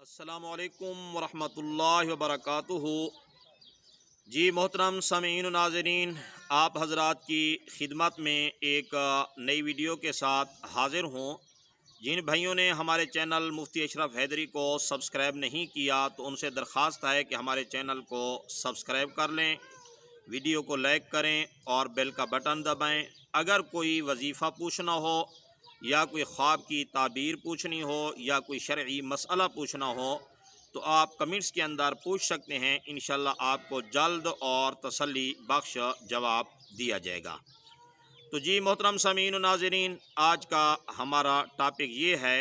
अस्सलामु अलैकुम वरहमतुल्लाहि वबरकातुहू। जी मोहतरम सामीन नाज़रीन, आप हज़रात की खिदमत में एक नई वीडियो के साथ हाज़िर हूँ। जिन भाइयों ने हमारे चैनल मुफ्ती अशरफ हैदरी को सब्सक्राइब नहीं किया तो उनसे दरख्वास्त है कि हमारे चैनल को सब्सक्राइब कर लें, वीडियो को लाइक करें और बेल का बटन दबाएं। अगर कोई वजीफ़ा पूछना हो या कोई ख्वाब की ताबीर पूछनी हो या कोई शरई मसला पूछना हो तो आप कमेंट्स के अंदर पूछ सकते हैं। इंशाल्लाह आपको जल्द और तसल्ली बख्श जवाब दिया जाएगा। तो जी मोहतरम सामीन नाज़रीन, आज का हमारा टॉपिक ये है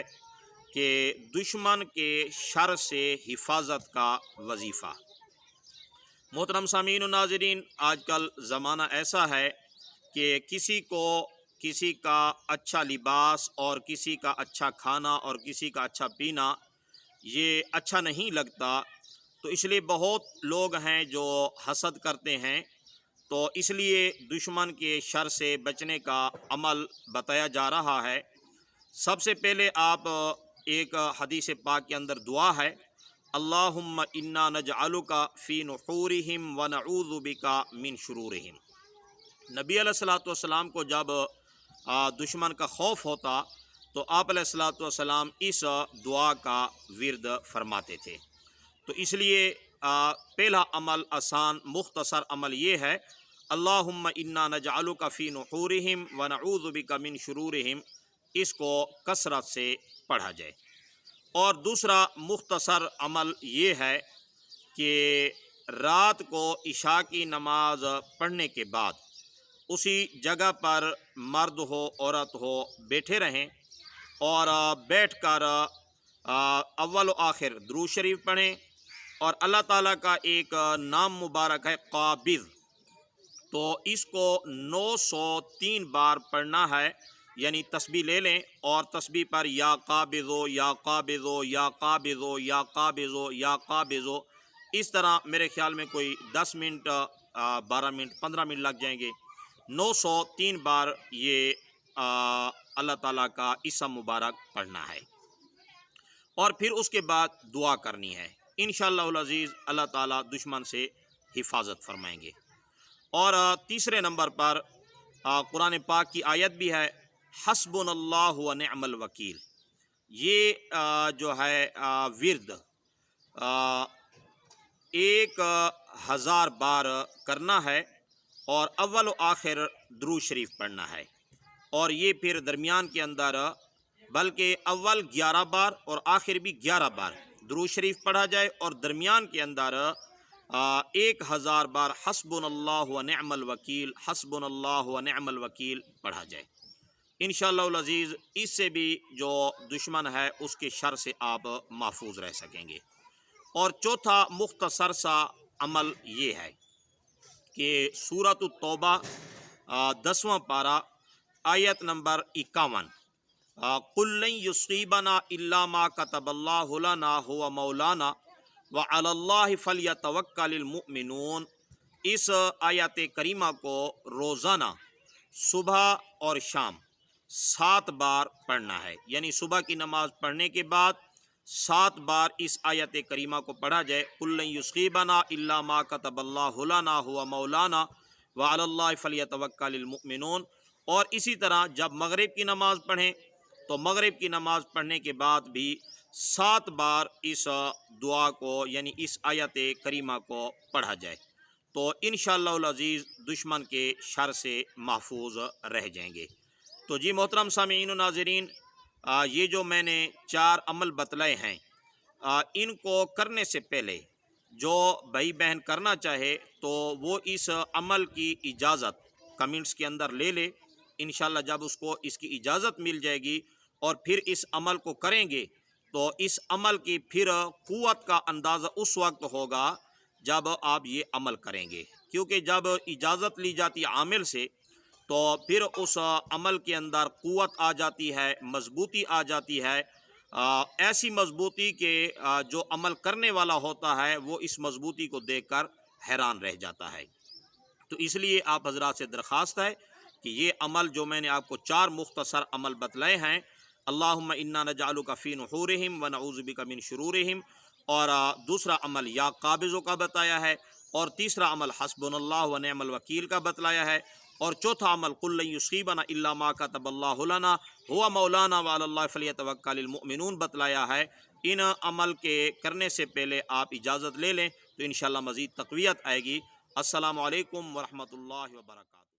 कि दुश्मन के शर से हिफाजत का वजीफ़ा। मोहतरम सामीन नाज़रीन, आजकल ज़माना ऐसा है कि किसी का अच्छा लिबास और किसी का अच्छा खाना और किसी का अच्छा पीना ये अच्छा नहीं लगता, तो इसलिए बहुत लोग हैं जो हसद करते हैं। तो इसलिए दुश्मन के शर से बचने का अमल बताया जा रहा है। सबसे पहले आप एक हदीस पाक के अंदर दुआ है, अल्लाहुम्मा इन्ना नजअलुका फ़ी नुहूरिहिम व नऊज़ु बिका मिन शुरूरिहिम। नबी अलैहिस्सलातु वस्सलाम को जब दुश्मन का खौफ होता तो आप अलैहिस्सलातु वस्सलाम इस दुआ का विर्द फरमाते थे। तो इसलिए पहला अमल, आसान मुख्तसर अमल ये है, अल्लाहुम्मा इन्ना नजअलुका फ़ी नुहूरिहिम व नऊज़ु बिका मिन शुरूरिहिम। इसको कसरत से पढ़ा जाए। और दूसरा मुख्तसर अमल ये है कि रात को इशा की नमाज पढ़ने के बाद उसी जगह पर मर्द हो औरत हो बैठे रहें और बैठ कर अव्वल व आखिर दुरूद शरीफ पढ़ें। और अल्लाह ताला का एक नाम मुबारक है काबिज़, तो इसको 903 बार पढ़ना है। यानी तस्बीह ले लें और तस्बीह पर या काबिज़ो या काबिज़ो या काबिज़ो या काबिज़ो या काबिज़ो, इस तरह मेरे ख्याल में कोई 10 मिनट 12 मिनट 15 मिनट लग जाएंगे। 903 बार ये अल्लाह ताला का इसम मुबारक पढ़ना है और फिर उसके बाद दुआ करनी है। इंशाअल्लाहुल अज़ीज़ अल्लाह ताला दुश्मन से हिफाजत फरमाएंगे। और तीसरे नंबर पर कुरान पाक की आयत भी है, हस्बुनल्लाहु व निअमल वकील। ये जो है विर्द 1000 बार करना है और अव्वल व आखिर दुरूद शरीफ पढ़ना है। और ये फिर दरमियान के अंदर बल्कि अव्वल 11 बार और आखिर भी 11 बार दुरूद शरीफ पढ़ा जाए और दरमियान के अंदर 1000 बार हस्बुनल्लाहु व निअमल वकील, हस्बुनल्लाहु व निअमल वकील पढ़ा जाए। इंशाअल्लाहुल अज़ीज़ इससे भी जो दुश्मन है उसके शर से आप महफूज रह सकेंगे। और चौथा मुख्तसर सा अमल ये है कि सूरत तौबा 10वां पारा आयत नंबर 51, कुल लन युसीबना इल्ला मा कतबल्लाहु लना हुवा मौलाना व अलल्लाहि फलयतवक्कलिल मुमिनून। इस आयत करीमा को रोज़ाना सुबह और शाम 7 बार पढ़ना है। यानी सुबह की नमाज़ पढ़ने के बाद 7 बार इस आयत करीमा को पढ़ा जाए, कुल लन युसीबना इल्ला मा कतबल्लाहु लना हुवा मौलाना व अलल्लाहि फलयतवक्कलिल मुमिनून। और इसी तरह जब मगरिब की नमाज़ पढ़ें तो मगरिब की नमाज़ पढ़ने के बाद भी 7 बार इस दुआ को यानी इस आयत करीमा को पढ़ा जाए, तो इंशाअल्लाहुल अज़ीज़ दुश्मन के शर से महफूज रह जाएंगे। तो जी मोहतरम सामीन नाज़रीन, ये जो मैंने 4 अमल बतलाए हैं, इनको करने से पहले जो भाई बहन करना चाहे तो वो इस अमल की इजाज़त कमेंट्स के अंदर ले ले। इंशाअल्लाह जब उसको इसकी इजाज़त मिल जाएगी और फिर इस अमल को करेंगे तो इस अमल की फिर क़ुव्वत का अंदाज़ा उस वक्त होगा जब आप ये अमल करेंगे। क्योंकि जब इजाज़त ली जाती है आमिल से तो फिर उस अमल के अंदर क़ुव्वत आ जाती है, मजबूती आ जाती है। ऐसी मजबूती के जो अमल करने वाला होता है वो इस मजबूती को देखकर हैरान रह जाता है। तो इसलिए आप हज़रात से दरख्वास्त है कि ये अमल जो मैंने आपको 4 मुख्तसर अमल बतलाए हैं, اللہم انا نجعلک فی نحورہم ونعوذ بک من شرورہم، اور دوسرا عمل یا قابضوں کا بتایا ہے، اور تیسرا عمل حسبنا اللہ ونعم الوکیل کا بتلایا ہے، اور چوتھا عمل قل لن یصیبنا الا ما کتب اللہ لنا هو مولانا وعلی اللہ فلیتوکل المؤمنون بتلایا ہے۔ ان عمل کے کرنے سے پہلے آپ اجازت لے لیں تو انشاءاللہ مزید تقویت آئے گی۔ السلام علیکم ورحمۃ اللہ وبرکاتہ۔